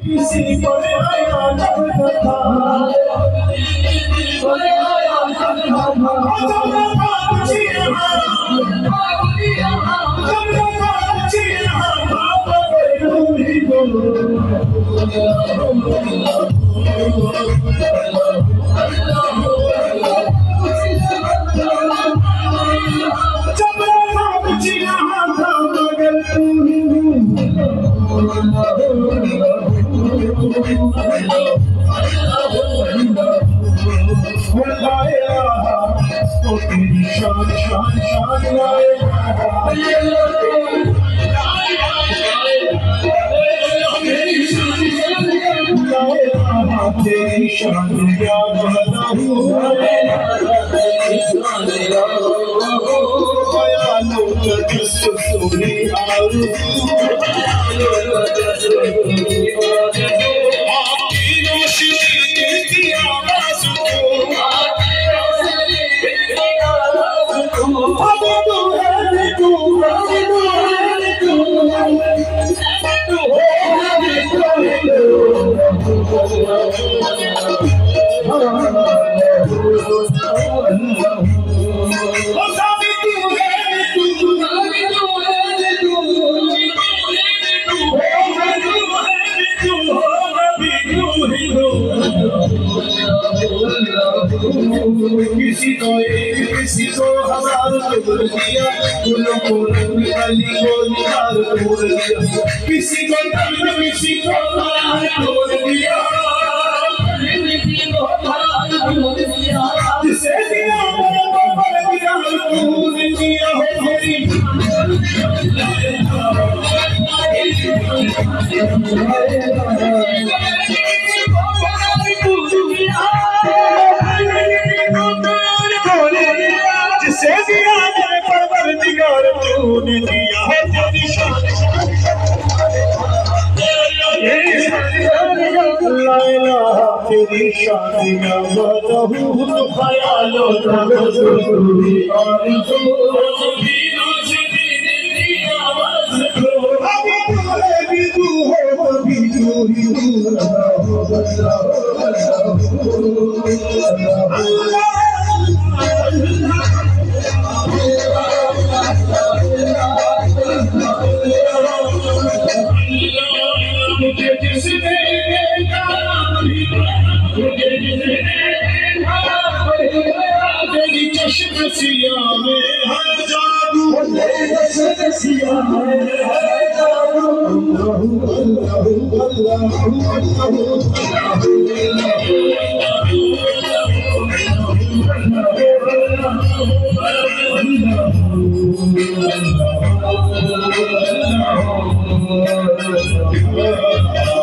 किसी को आया जब था तो तेरी शान शान शान लाए तेरी शान क्या बताऊं ख्यालों का तस्वीर आपकी रोशनी की आवाज़ किसी को हजार तोड़ दिया फूलों को रंग वाली को निहार तोड़ दिया किसी को तन किसी को हार तोड़ दिया जिसे दिया मेरे को पर दिया तूने दिया हो मेरी जिसे दिया मेरे परवरदिगार तूने दिया है तेरी शान ला इलाहा तेरी शान या बताऊं तो ख्यालों का तस्वीर और भी रोशनी की आवाज़ को अभी तू है अभी तू ही मुझे जिसने तेरी चश्म सिया में है जादू सिया में है जादू अल्लाह